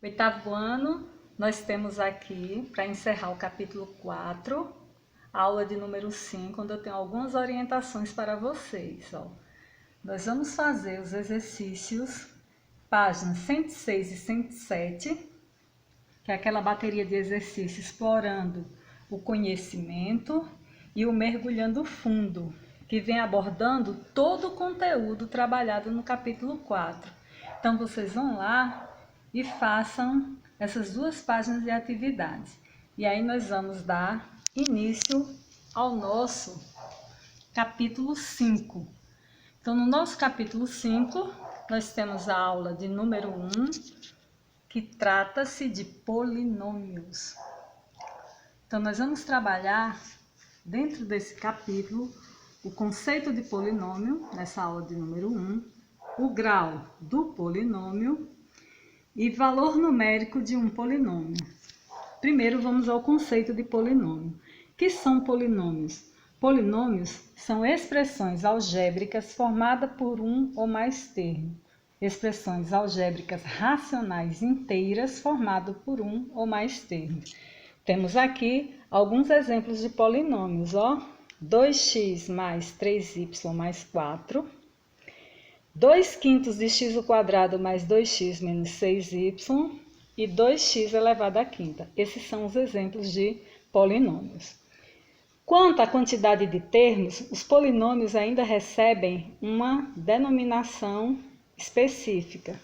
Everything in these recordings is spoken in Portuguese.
Oitavo ano, nós temos aqui, para encerrar o capítulo 4, a aula de número 5, onde eu tenho algumas orientações para vocês. Nós vamos fazer os exercícios, páginas 106 e 107, que é aquela bateria de exercícios explorando o conhecimento, e o mergulhando fundo, que vem abordando todo o conteúdo trabalhado no capítulo 4. Então, vocês vão lá e façam essas duas páginas de atividades. E aí nós vamos dar início ao nosso capítulo 5. Então, no nosso capítulo 5, nós temos a aula de número 1, que trata-se de polinômios. Então, nós vamos trabalhar, dentro desse capítulo, o conceito de polinômio, nessa aula de número 1, o grau do polinômio e valor numérico de um polinômio. Primeiro, vamos ao conceito de polinômio. O que são polinômios? Polinômios são expressões algébricas formadas por um ou mais termos. Expressões algébricas racionais inteiras formadas por um ou mais termos. Temos aqui alguns exemplos de polinômios, 2x mais 3y mais 4, 2/5 de x² mais 2x menos 6y e 2x elevado à quinta. Esses são os exemplos de polinômios. Quanto à quantidade de termos, os polinômios ainda recebem uma denominação específica.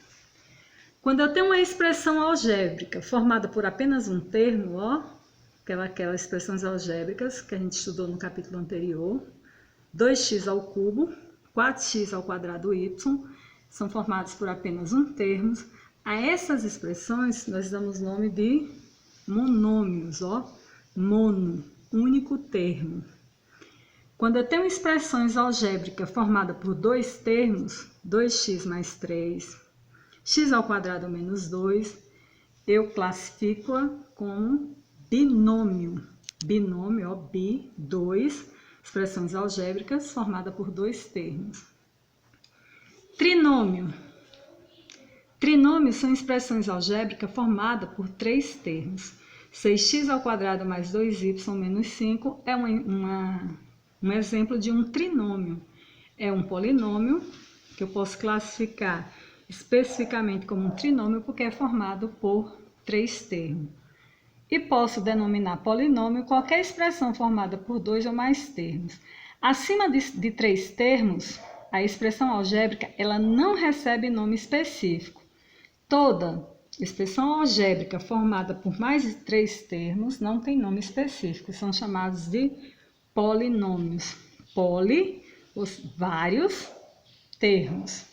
Quando eu tenho uma expressão algébrica formada por apenas um termo, aquelas expressões algébricas que a gente estudou no capítulo anterior, 2x², 4x² são formados por apenas um termo. A essas expressões nós damos nome de monômios, mono, único termo. Quando eu tenho expressões algébricas formadas por dois termos, 2x mais 3, x² menos 2, eu classifico-a como binômio. Binômio, bi, 2, expressões algébricas formadas por dois termos. Trinômio. Trinômios são expressões algébricas formadas por três termos. 6x² mais 2y menos 5 é um exemplo de um trinômio. É um polinômio que eu posso classificar especificamente como um trinômio porque é formado por três termos. E posso denominar polinômio qualquer expressão formada por dois ou mais termos. Acima de três termos, a expressão algébrica ela não recebe nome específico. Toda expressão algébrica formada por mais de três termos não tem nome específico, são chamados de polinômios. Poli, os vários termos.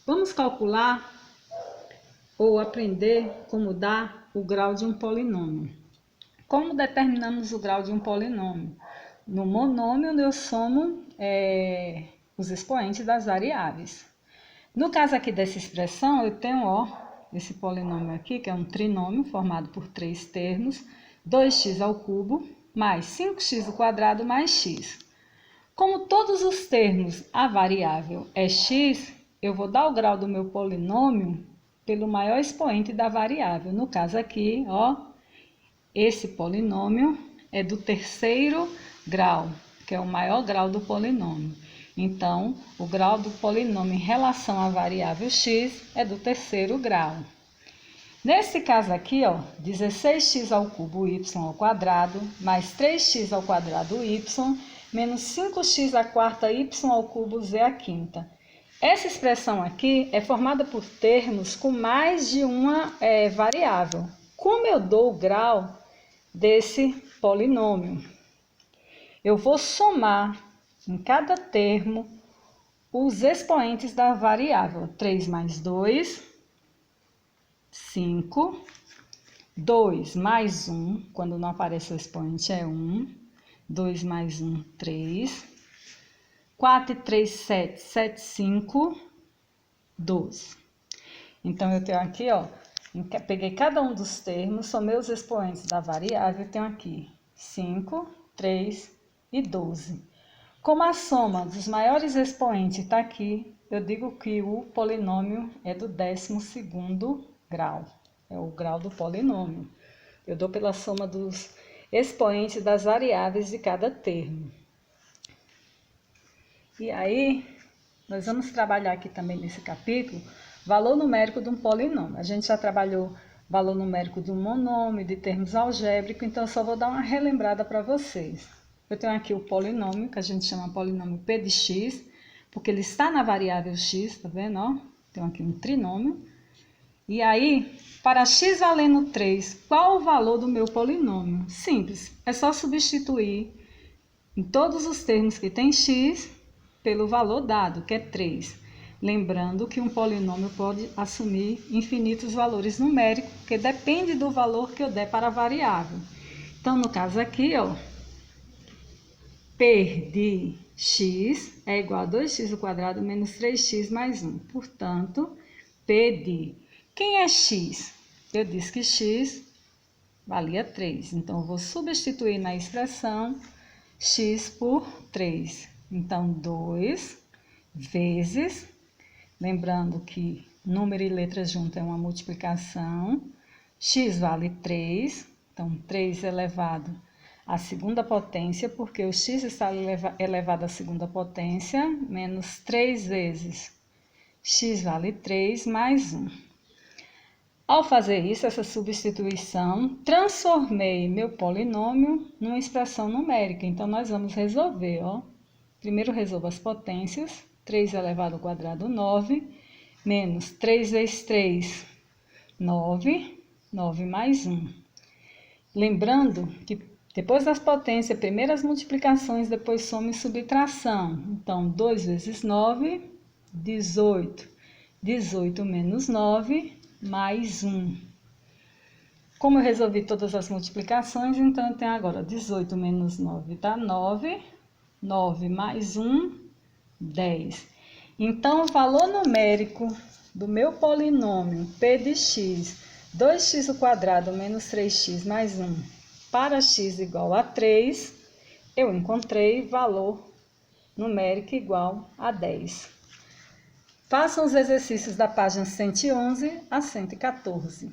Vamos calcular ou aprender como dar o grau de um polinômio. Como determinamos o grau de um polinômio? No monômio, eu somo os expoentes das variáveis. No caso aqui dessa expressão, eu tenho esse polinômio aqui, que é um trinômio formado por três termos, 2x³ mais 5x² mais x. Como todos os termos a variável é x, eu vou dar o grau do meu polinômio pelo maior expoente da variável. No caso aqui, esse polinômio é do terceiro grau, que é o maior grau do polinômio. Então, o grau do polinômio em relação à variável x é do terceiro grau. Nesse caso aqui, 16x³ y² mais 3x² y menos 5x² y³ z à quinta. Essa expressão aqui é formada por termos com mais de uma variável. Como eu dou o grau desse polinômio? Eu vou somar em cada termo os expoentes da variável. 3 mais 2, 5. 2 mais 1, quando não aparece o expoente, é 1. 2 mais 1, 3. 4 e 3, 7, 7, 5, 12. Então, eu tenho aqui, peguei cada um dos termos, somei os expoentes da variável, eu tenho aqui 5, 3 e 12. Como a soma dos maiores expoentes está aqui, eu digo que o polinômio é do 12º grau. É o grau do polinômio. Eu dou pela soma dos expoentes das variáveis de cada termo. E aí, nós vamos trabalhar aqui também nesse capítulo, valor numérico de um polinômio. A gente já trabalhou valor numérico de um monômio, de termos algébricos, então eu só vou dar uma relembrada para vocês. Eu tenho aqui o polinômio, que a gente chama polinômio P de x, porque ele está na variável x, tá vendo? Ó, tenho aqui um trinômio. E aí, para x valendo 3, qual o valor do meu polinômio? Simples, é só substituir em todos os termos que tem x pelo valor dado, que é 3. Lembrando que um polinômio pode assumir infinitos valores numéricos, que depende do valor que eu der para a variável. Então, no caso aqui, ó, P de x é igual a 2x² menos 3x mais 1. Portanto, P de... Quem é x? Eu disse que x valia 3. Então, eu vou substituir na expressão x por 3. Então, 2 vezes, lembrando que número e letra junto é uma multiplicação, x vale 3, então 3 elevado à segunda potência, porque o x está elevado à segunda potência, menos 3 vezes x vale 3 mais 1. Ao fazer isso, essa substituição, transformei meu polinômio numa expressão numérica. Então, nós vamos resolver, ó. Primeiro resolvo as potências, 3 elevado ao quadrado, 9, menos 3 vezes 3, 9, 9 mais 1. Lembrando que depois das potências, primeiro as multiplicações, depois soma e subtração. Então, 2 vezes 9, 18. 18 menos 9, mais 1. Como eu resolvi todas as multiplicações, então eu tenho agora 18 menos 9 dá 9. 9 mais 1, 10. Então, o valor numérico do meu polinômio P de x, 2x² menos 3x mais 1, para x igual a 3, eu encontrei valor numérico igual a 10. Façam os exercícios da página 111 a 114.